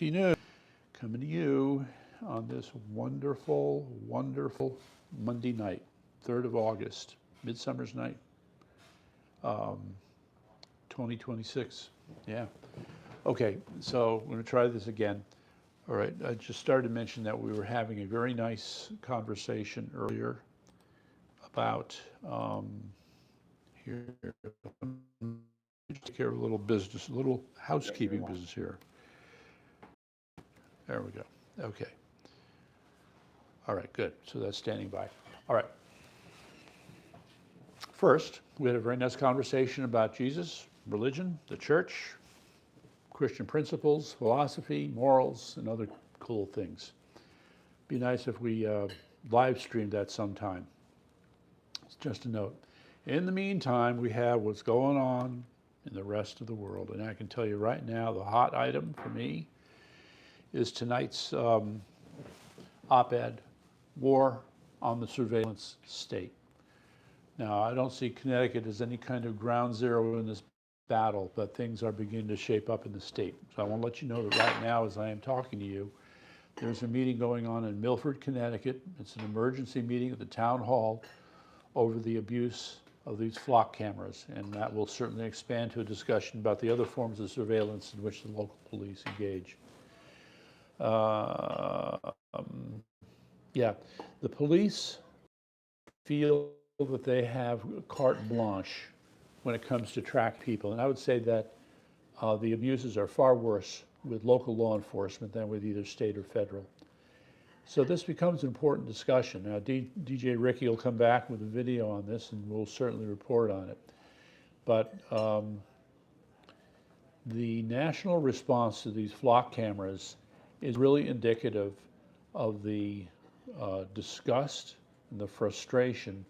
News coming to you on this wonderful, wonderful Monday night, 3rd of August, Midsummer's Night, 2026. Yeah. Okay, so I'm going to try this again. All right, I just started to mention that we were having a very nice conversation earlier about here. Take care of a little business, a little housekeeping business here. There we go. Okay. All right, good. So that's standing by. All right. First, we had a very nice conversation about Jesus, religion, the church, Christian principles, philosophy, morals, and other cool things. Be nice if we live streamed that sometime. It's just a note. In the meantime, we have what's going on in the rest of the world. And I can tell you right now, the hot item for me is tonight's op-ed, War on the Surveillance State. Now, I don't see Connecticut as any kind of ground zero in this battle, but things are beginning to shape up in the state. So I want to let you know that right now, as I am talking to you, there's a meeting going on in Milford, Connecticut. It's an emergency meeting at the town hall over the abuse of these flock cameras, and that will certainly expand to a discussion about the other forms of surveillance in which the local police engage. Yeah, the police feel that they have carte blanche when it comes to track people, and I would say that the abuses are far worse with local law enforcement than with either state or federal. So this becomes an important discussion. Now, DJ Ricky will come back with a video on this, and we'll certainly report on it. But the national response to these flock cameras is really indicative of the disgust and the frustration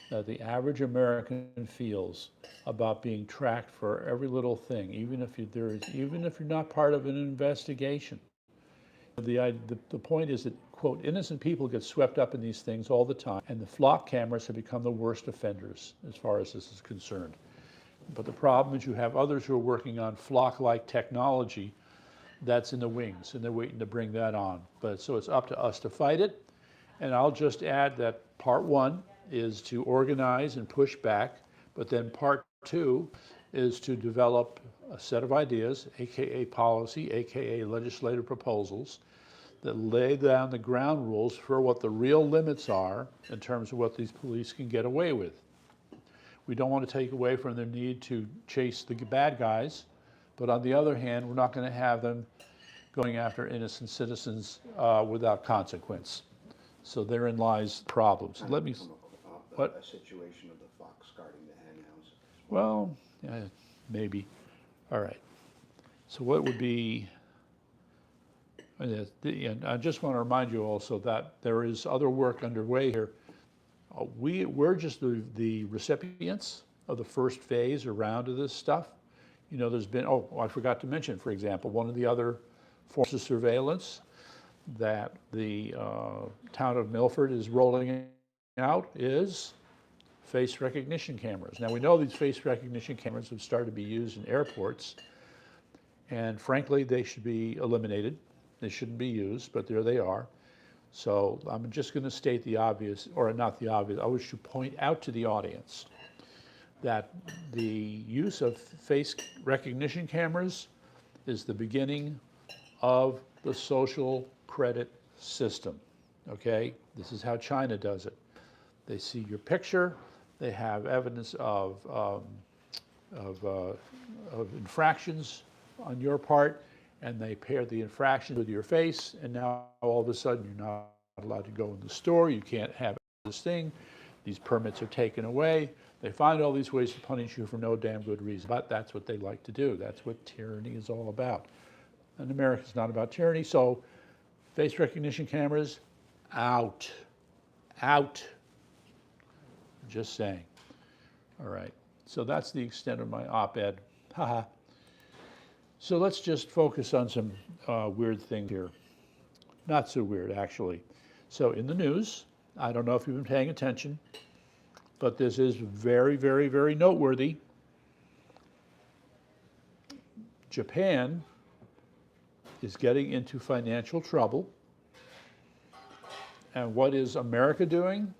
that the average American feels about being tracked for every little thing, even if you're not part of an investigation. The point is that, quote, innocent people get swept up in these things all the time, and the flock cameras have become the worst offenders as far as this is concerned. But the problem is you have others who are working on flock-like technology that's in the wings, and they're waiting to bring that on. But so it's up to us to fight it. And I'll just add that part one is to organize and push back, but then part two is to develop a set of ideas, AKA policy, AKA legislative proposals, that lay down the ground rules for what the real limits are in terms of what these police can get away with. We don't want to take away from their need to chase the bad guys, but on the other hand, we're not going to have them going after innocent citizens without consequence. So therein lies the problems. Let me. What? A situation of the fox guarding the hen house. Well, yeah, maybe. All right. So what would be? And I just want to remind you also that there is other work underway here. We're just the recipients of the first phase or round of this stuff. You know, there's been, I forgot to mention, for example, one of the other forms of surveillance that the town of Milford is rolling out is face recognition cameras. Now, we know these face recognition cameras have started to be used in airports, and frankly, they should be eliminated. They shouldn't be used, but there they are. So I'm just going to state the obvious, or not the obvious, I wish to point out to the audience that the use of face recognition cameras is the beginning of the social credit system, okay? This is how China does it. They see your picture, they have evidence of infractions on your part, and they pair the infraction with your face, and now all of a sudden you're not allowed to go in the store, you can't have this thing, these permits are taken away. They find all these ways to punish you for no damn good reason, but that's what they like to do. That's what tyranny is all about. And America's not about tyranny, so face recognition cameras, out. Out. Just saying. All right, so that's the extent of my op-ed. Haha. So let's just focus on some weird things here. Not so weird, actually. So in the news, I don't know if you've been paying attention, but this is very, very, very noteworthy. Japan is getting into financial trouble. And what is America doing?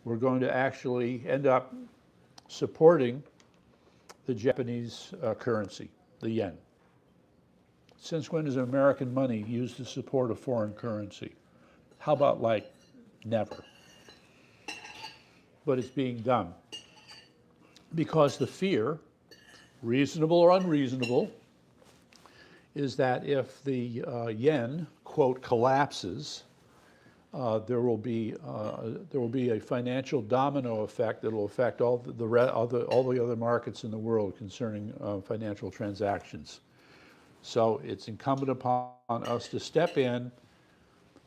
We're going to actually end up supporting the Japanese currency, the yen. Since when is American money used to support a foreign currency? How about like never? But it's being done because the fear, reasonable or unreasonable, is that if the yen, quote, collapses, there will be a financial domino effect that will affect all the other markets in the world concerning financial transactions. So it's incumbent upon us to step in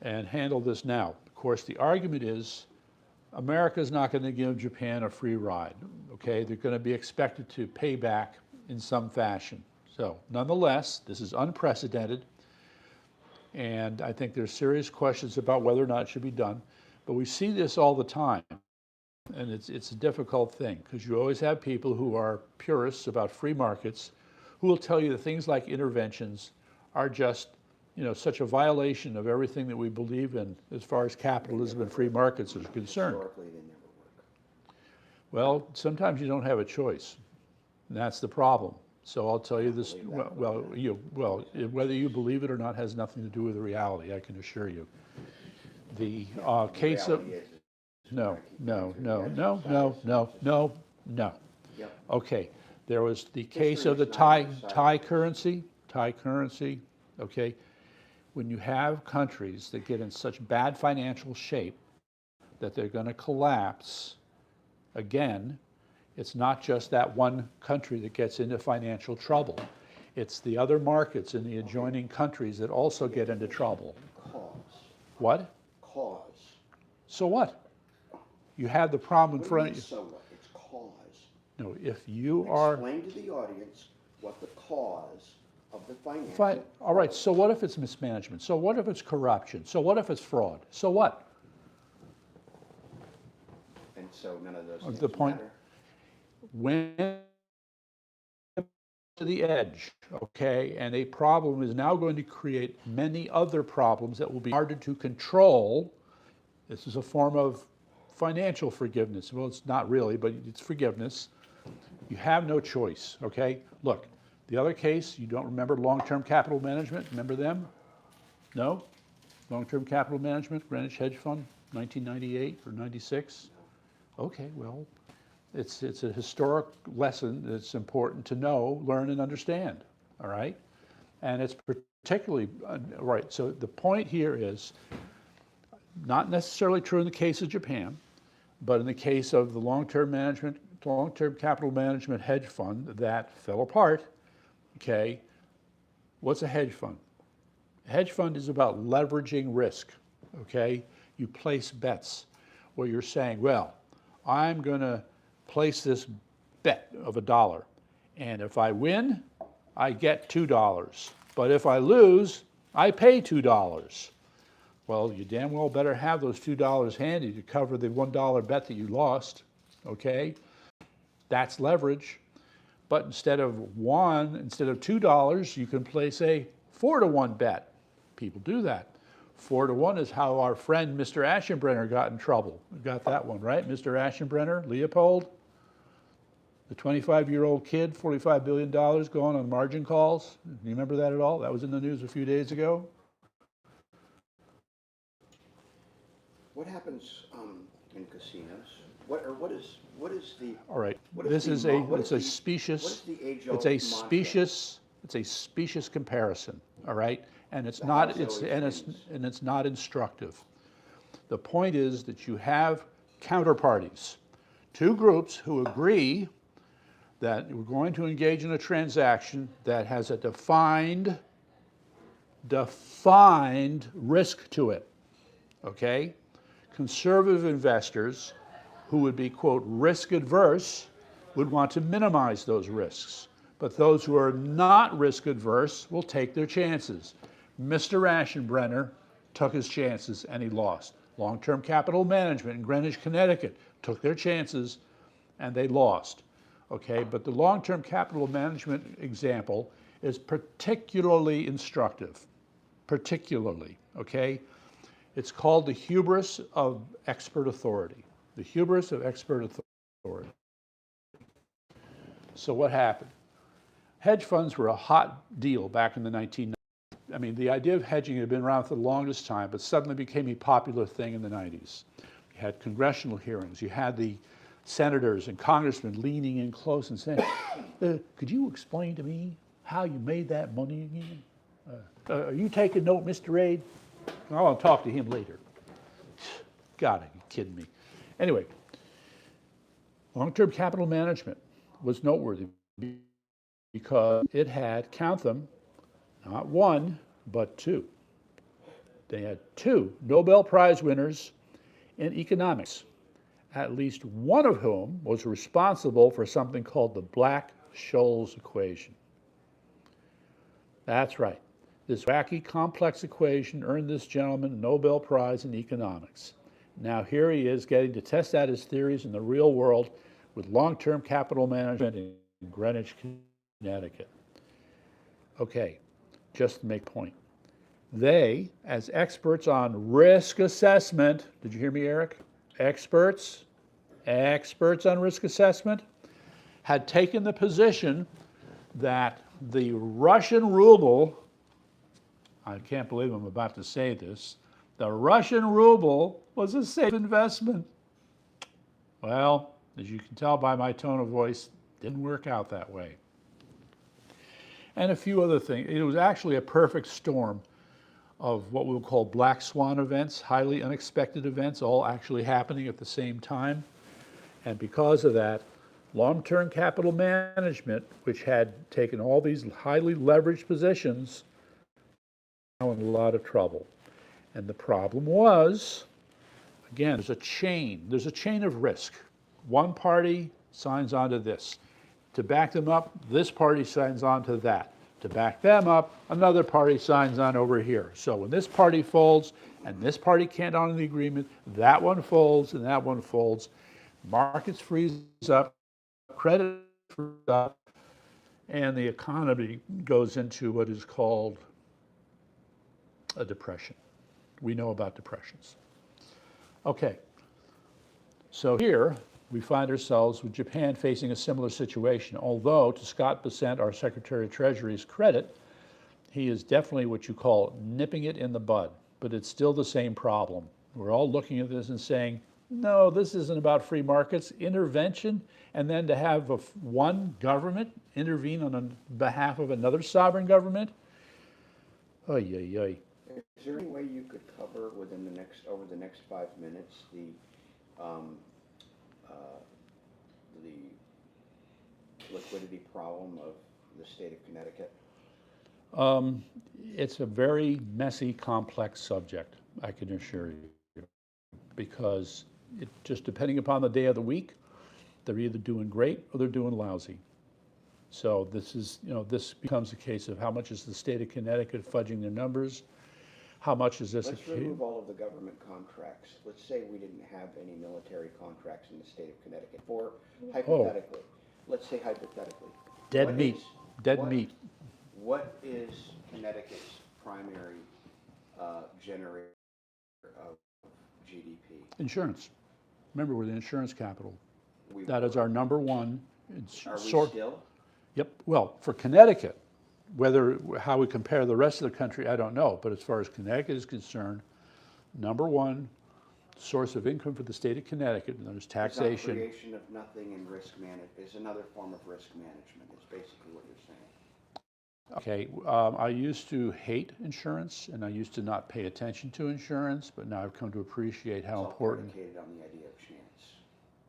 and handle this now. Of course, the argument is America's not going to give Japan a free ride. Okay, they're going to be expected to pay back in some fashion. So, nonetheless, this is unprecedented. And I think there's serious questions about whether or not it should be done. But we see this all the time. And it's a difficult thing because you always have people who are purists about free markets who will tell you that things like interventions are just, such a violation of everything that we believe in as far as capitalism and free markets is concerned. Historically, they never work. Well, sometimes you don't have a choice. And that's the problem. So I'll tell you this, whether you believe it or not has nothing to do with the reality, I can assure you. The case of, no. Yep. Okay, there was the case of the Thai currency, okay? When you have countries that get in such bad financial shape that they're going to collapse, again, it's not just that one country that gets into financial trouble. It's the other markets in the adjoining countries that also get into trouble. Cause. What? Cause. So what? You have the problem in front of you. So what? It's cause. No, if you are... Explain to the audience what the cause of the financial... All right, so what if it's mismanagement? So what if it's corruption? So what if it's fraud? So what? And so none of those things The point... matter? When to the edge, okay, and a problem is now going to create many other problems that will be harder to control. This is a form of financial forgiveness. Well, it's not really, but it's forgiveness. You have no choice, okay? Look, the other case, you don't remember long-term capital management? Remember them? No? Long-term capital management, Greenwich Hedge Fund, 1998 or 96? Okay, well, it's a historic lesson that's important to know, learn, and understand, all right? And it's particularly, right, so the point here is not necessarily true in the case of Japan, but in the case of the long-term capital management hedge fund that fell apart, okay, what's a hedge fund? A hedge fund is about leveraging risk, okay? You place bets where you're saying, well, I'm going to place this bet of $1, and if I win, I get $2, but if I lose, I pay $2. Well, you damn well better have those $2 handy to cover the $1 bet that you lost, okay? That's leverage. But instead of $2, you can place a 4-to-1 bet. People do that. 4-to-1 is how our friend Mr. Aschenbrenner got in trouble. We got that one, right? Mr. Aschenbrenner, Leopold, the 25-year-old kid, $45 billion going on margin calls. Do you remember that at all? That was in the news a few days ago. What happens in casinos? What is the... All right, it's a specious comparison, all right? And it's not instructive. The point is that you have counterparties, two groups who agree that we're going to engage in a transaction that has a defined risk to it, okay? Conservative investors who would be, quote, risk adverse would want to minimize those risks. But those who are not risk adverse will take their chances. Mr. Aschenbrenner took his chances and he lost. Long-term capital management in Greenwich, Connecticut took their chances and they lost. Okay, but the long-term capital management example is particularly instructive. particularly, okay? It's called the hubris of expert authority. The hubris of expert authority. So what happened? Hedge funds were a hot deal back in the 1990s. I mean, the idea of hedging had been around for the longest time, but suddenly became a popular thing in the 90s. You had congressional hearings. You had the senators and congressmen leaning in close and saying, could you explain to me how you made that money again? Are you taking note, Mr. Aide? I want to talk to him later. God, are you kidding me? Anyway, long-term capital management was noteworthy because it had, count them, not one, but two. They had two Nobel Prize winners in economics, at least one of whom was responsible for something called the Black-Scholes equation. That's right. This wacky, complex equation earned this gentleman a Nobel Prize in economics. Now here he is getting to test out his theories in the real world with long-term capital management in Greenwich, Connecticut. Okay, just to make a point. They, as experts on risk assessment, did you hear me, Eric? Experts on risk assessment, had taken the position that the Russian ruble, I can't believe I'm about to say this, the Russian ruble was a safe investment. Well, as you can tell by my tone of voice, didn't work out that way. And a few other things. It was actually a perfect storm of what we would call black swan events, highly unexpected events, all actually happening at the same time. And because of that, long-term capital management, which had taken all these highly leveraged positions, now in a lot of trouble. And the problem was, again, there's a chain of risk. One party signs on to this. To back them up, this party signs on to that. To back them up, another party signs on over here. So when this party folds and this party can't honor the agreement, that one folds and that one folds. Markets freeze up, credit freezes up, and the economy goes into what is called a depression. We know about depressions. Okay, so here we find ourselves with Japan facing a similar situation, although to Scott Bessent, our Secretary of Treasury's credit, he is definitely what you call nipping it in the bud, but it's still the same problem. We're all looking at this and saying, no, this isn't about free markets, intervention, and then to have one government intervene on behalf of another sovereign government? Oy, oy, oy. Is there any way you could cover over the next 5 minutes, the liquidity problem of the state of Connecticut? It's a very messy, complex subject, I can assure you, because it just depending upon the day of the week, they're either doing great or they're doing lousy. So this becomes a case of how much is the state of Connecticut fudging their numbers? How much is this? Let's remove all of the government contracts. Let's say we didn't have any military contracts in the state of Connecticut. Hypothetically, let's say hypothetically. Dead meat. What is Connecticut's primary generator of GDP? Insurance. Remember, we're the insurance capital. That is our number one. Are we still? Yep. Well, for Connecticut, how we compare the rest of the country, I don't know. But as far as Connecticut is concerned, number one source of income for the state of Connecticut, and there's taxation. It's creation of nothing and risk management is another form of risk management. Is basically what you're saying. Okay, I used to hate insurance, and I used to not pay attention to insurance, but now I've come to appreciate how important. It's all predicated on the idea of chance.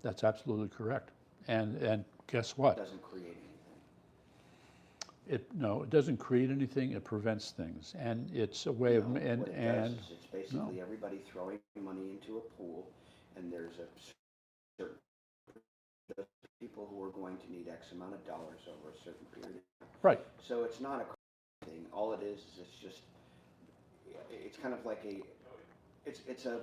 That's absolutely correct. And guess what? It doesn't create anything. No, it doesn't create anything. It prevents things, and it's a way of What it does is it's basically everybody throwing money into a pool, and there's a certain people who are going to need X amount of dollars over a certain period of time. Right. So it's not a thing. All it is it's kind of like it's a.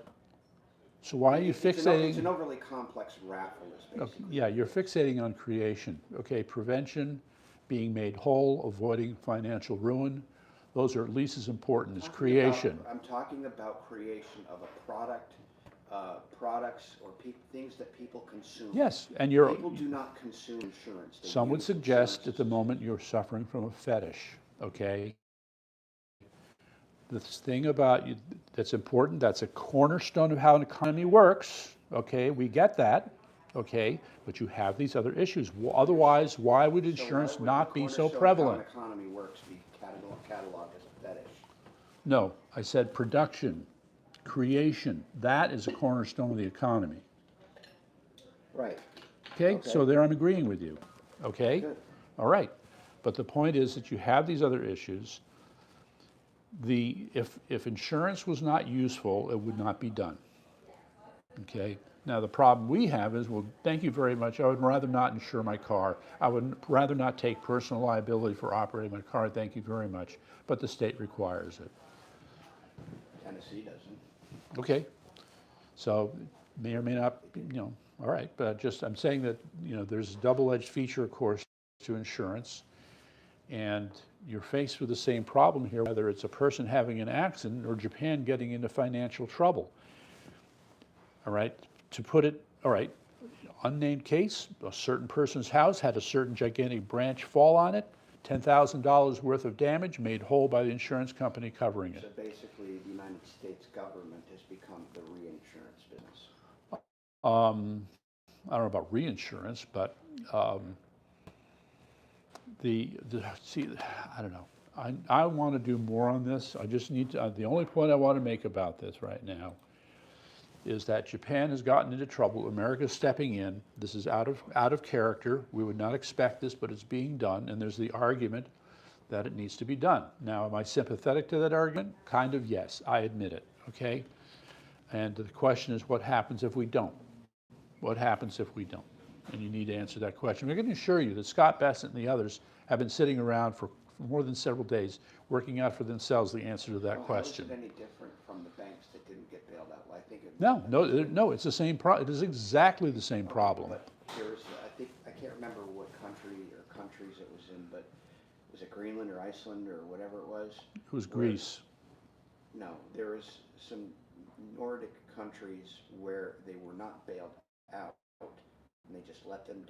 So why are you fixating? It's an overly complex raffle, basically. Okay, yeah, you're fixating on creation. Okay, prevention, being made whole, avoiding financial ruin. Those are at least as important as Talking creation. I'm talking about creation of a product, products or things that people consume. Yes, and People do not consume insurance. They some would use suggest at the insurances. moment you're suffering from a fetish, okay? This thing about you that's important, that's a cornerstone of how an economy works, okay? We get that, okay? But you have these other issues. Otherwise, why would insurance So why would not the be so cornerstone of prevalent? how an economy works be cataloged as a fetish? No, I said production, creation. That is a cornerstone of the economy. Right. Okay, Okay. so there I'm agreeing with you. Okay? Good. All right. But the point is that you have these other issues. If insurance was not useful, it would not be done. Okay? Now the problem we have is, well, thank you very much. I would rather not insure my car. I would rather not take personal liability for operating my car. Thank you very much. But the state requires it. Tennessee doesn't. Okay. So may or may not, all right. But I'm saying that, there's a double-edged feature, of course, to insurance. And you're faced with the same problem here, whether it's a person having an accident or Japan getting into financial trouble. All right, to put it, all right, unnamed case, a certain person's house had a certain gigantic branch fall on it, $10,000 worth of damage, made whole by the insurance company covering it. So basically, the United States government has become the reinsurance business. I don't know about reinsurance, but see, I don't know. I want to do more on this. I just need to, the only point I want to make about this right now is that Japan has gotten into trouble. America's stepping in. This is out of character. We would not expect this, but it's being done, and there's the argument that it needs to be done. Now, am I sympathetic to that argument? Kind of, yes. I admit it, okay? And the question is, what happens if we don't? What happens if we don't? And you need to answer that question. We're going to assure you that Scott Bassett and the others have been sitting around for more than several days working out for themselves the answer to that question. How is it any different from the banks that didn't get bailed out? I think No, it's the same problem. It is exactly the same problem. But I can't remember what country or countries it was in, but was it Greenland or Iceland or whatever it was? It was Greece. No, there was some Nordic countries where they were not bailed out, and they just let them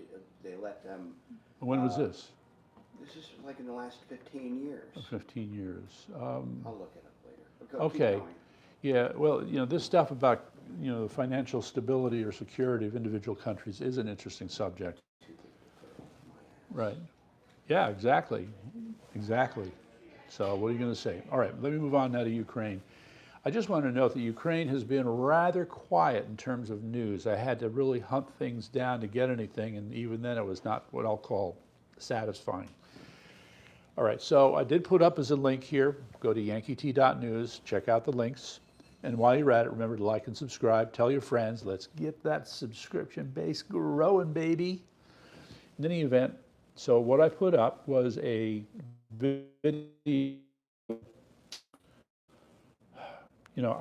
When was this? This is like in the last 15 years. 15 years. I'll look it up later. Okay. Yeah, well, this stuff about, the financial stability or security of individual countries is an interesting subject. Right. Yeah, exactly. Exactly. So what are you going to say? All right, let me move on now to Ukraine. I just want to note that Ukraine has been rather quiet in terms of news. I had to really hunt things down to get anything, and even then it was not what I'll call satisfying. All right, so I did put up as a link here, go to yankeet.news, check out the links. And while you're at it, remember to like and subscribe, tell your friends, let's get that subscription base growing, baby. In any event, so what I put up was a video.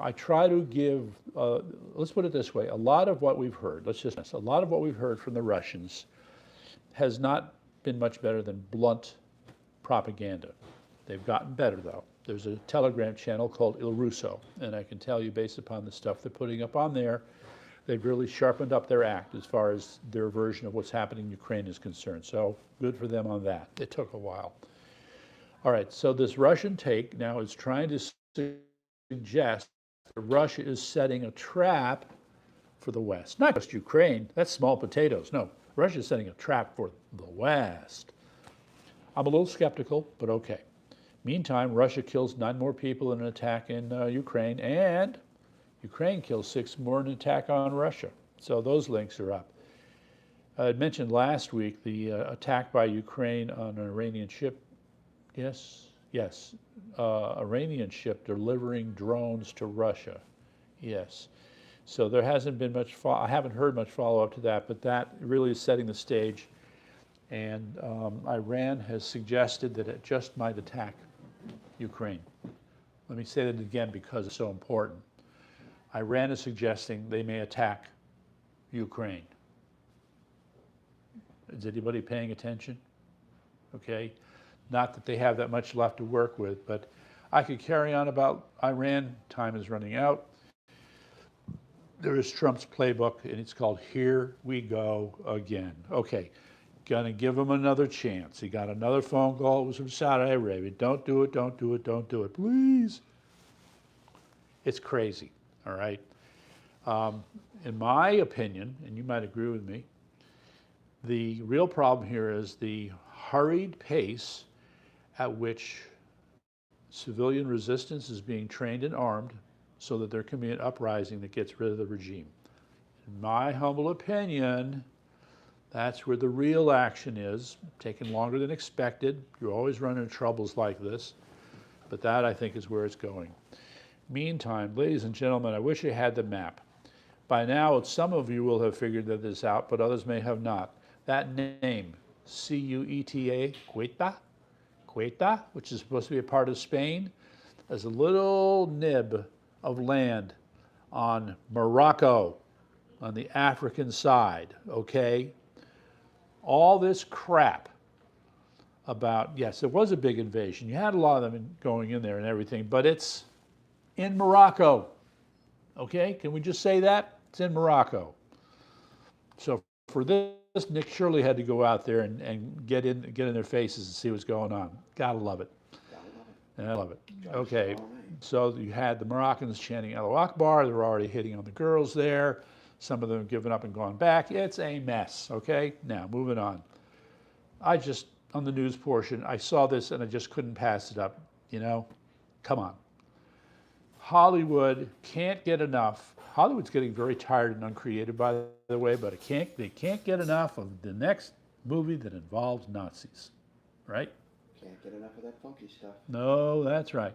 I try to give, let's put it this way, a lot of what we've heard, a lot of what we've heard from the Russians has not been much better than blunt propaganda. They've gotten better, though. There's a Telegram channel called Il Russo, and I can tell you, based upon the stuff they're putting up on there, they've really sharpened up their act as far as their version of what's happening in Ukraine is concerned. So good for them on that. It took a while. All right, so this Russian take now is trying to suggest that Russia is setting a trap for the West. Not just Ukraine, that's small potatoes. No, Russia is setting a trap for the West. I'm a little skeptical, but okay. Meantime, Russia kills 9 more people in an attack in Ukraine, and Ukraine kills 6 more in an attack on Russia. So those links are up. I had mentioned last week the attack by Ukraine on an Iranian ship. Yes, Iranian ship delivering drones to Russia. Yes. So there hasn't been much, I haven't heard much follow-up to that, but that really is setting the stage. And Iran has suggested that it just might attack Ukraine. Let me say that again because it's so important. Iran is suggesting they may attack Ukraine. Is anybody paying attention? Okay. Not that they have that much left to work with, but I could carry on about Iran. Time is running out. There is Trump's playbook, and it's called Here We Go Again. Okay, gonna give him another chance. He got another phone call. It was from Saudi Arabia. Don't do it, don't do it, don't do it, please. It's crazy, all right? In my opinion, and you might agree with me, the real problem here is the hurried pace at which civilian resistance is being trained and armed so that there can be an uprising that gets rid of the regime. In my humble opinion, that's where the real action is, taking longer than expected. You're always running into troubles like this, but that I think is where it's going. Meantime, ladies and gentlemen, I wish I had the map. By now, some of you will have figured this out, but others may have not. That name, Ceuta, Ceuta, which is supposed to be a part of Spain, is a little nib of land on Morocco, on the African side, okay? All this crap about, yes, it was a big invasion. You had a lot of them going in there and everything, but it's in Morocco, okay? Can we just say that? It's in Morocco. So for this, Nick Shirley had to go out there and get in their faces and see what's going on. Gotta love it. I love it. Okay, so you had the Moroccans chanting Allahu Akbar. They're already hitting on the girls there. Some of them have given up and gone back. It's a mess, okay? Now, moving on. On the news portion, I saw this and I just couldn't pass it up, you know? Come on. Hollywood can't get enough. Hollywood's getting very tired and uncreative, by the way, but they can't get enough of the next movie that involves Nazis, right? Can't get enough of that funky stuff. No, that's right.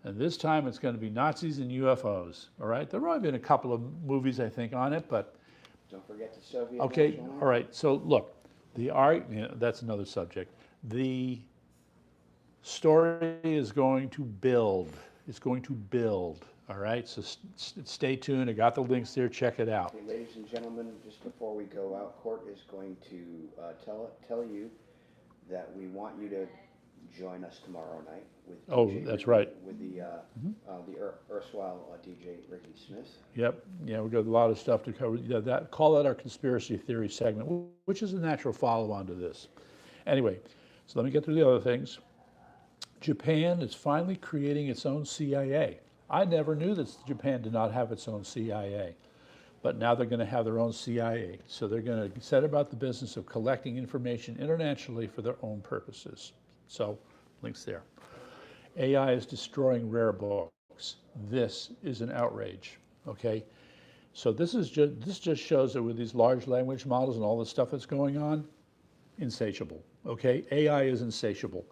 And this time it's going to be Nazis and UFOs, all right? There have only been a couple of movies, I think, on it, but... Don't forget the Soviet... Okay, all right, so look, that's another subject. The story is going to build. It's going to build, all right? So stay tuned. I got the links there. Check it out. Okay, ladies and gentlemen, just before we go out, Court is going to tell you that we want you to join us tomorrow night with DJ that's Ricky, right. With the erstwhile DJ Ricky Smith. Yep. Yeah, we've got a lot of stuff to cover. Yeah, call that our conspiracy theory segment, which is a natural follow-on to this. Anyway, so let me get through the other things. Japan is finally creating its own CIA. I never knew that Japan did not have its own CIA, but now they're going to have their own CIA. So they're going to set about the business of collecting information internationally for their own purposes. So, links there. AI is destroying rare books. This is an outrage, okay? So this just shows that with these large language models and all the stuff that's going on, insatiable, okay? AI is insatiable.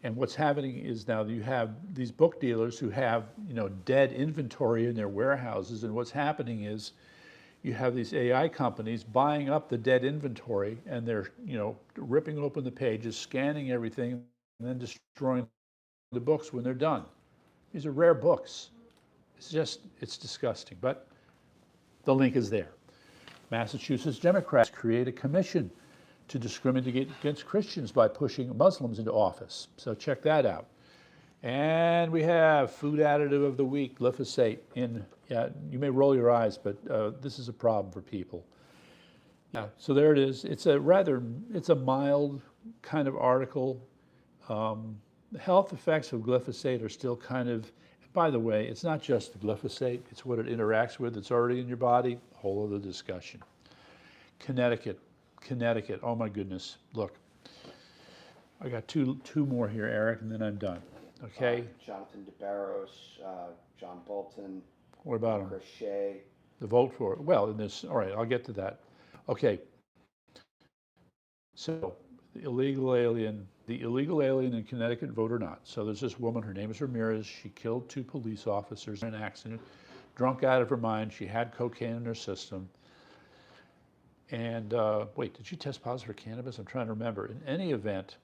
And what's happening is now you have these book dealers who have, dead inventory in their warehouses, and what's happening is you have these AI companies buying up the dead inventory, and they're, ripping open the pages, scanning everything, and then destroying the books when they're done. These are rare books. It's disgusting, but the link is there. Massachusetts Democrats create a commission to discriminate against Christians by pushing Muslims into office. So check that out. And we have food additive of the week, glyphosate. You may roll your eyes, but this is a problem for people. Yeah, so there it is. It's a mild kind of article. The health effects of glyphosate are still kind of, by the way, it's not just the glyphosate, it's what it interacts with. It's already in your body, a whole other discussion. Connecticut, oh my goodness, look. I got two more here, Eric, and then I'm done, okay? Jonathan DeBarros, John Bolton. What about him? Crochet. The vote for it. Well, all right, I'll get to that. Okay. So, the illegal alien in Connecticut, vote or not. So there's this woman, her name is Ramirez. She killed 2 police officers in an accident, drunk out of her mind. She had cocaine in her system. And wait, did she test positive for cannabis? I'm trying to remember. In any event,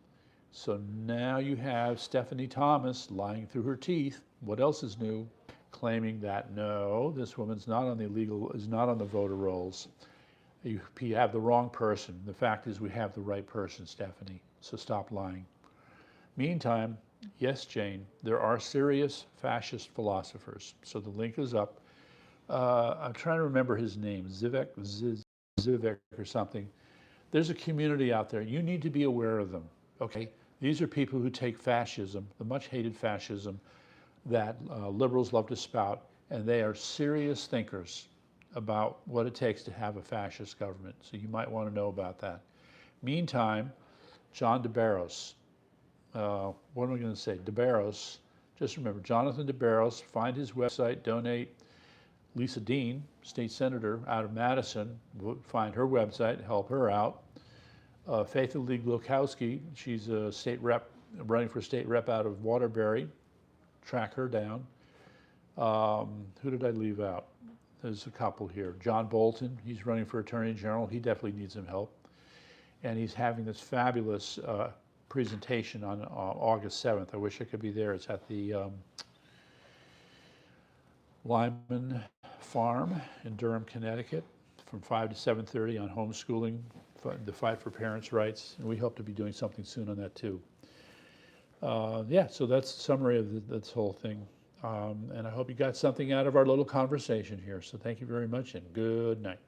so now you have Stephanie Thomas lying through her teeth. What else is new? Claiming that no, this woman's not on the voter rolls. You have the wrong person. The fact is we have the right person, Stephanie. So stop lying. Meantime, Yes, Jane, there are serious fascist philosophers. So the link is up. I'm trying to remember his name, Zivek or something. There's a community out there. You need to be aware of them, okay? These are people who take fascism, the much hated fascism that liberals love to spout, and they are serious thinkers about what it takes to have a fascist government. So you might want to know about that. Meantime, John DeBarros, what am I going to say? DeBarros, just remember, Jonathan DeBarros, find his website, donate. Lisa Dean, state senator out of Madison, find her website, help her out. Faith Lee Glukowski, she's a state rep, running for state rep out of Waterbury. Track her down. Who did I leave out? There's a couple here. John Bolton, he's running for Attorney General. He definitely needs some help. And he's having this fabulous presentation on August 7th. I wish I could be there. It's at the Lyman Farm in Durham, Connecticut, from 5 to 7:30 on homeschooling, the fight for parents' rights, and we hope to be doing something soon on that too. Yeah, so that's a summary of this whole thing, and I hope you got something out of our little conversation here. So thank you very much, and good night.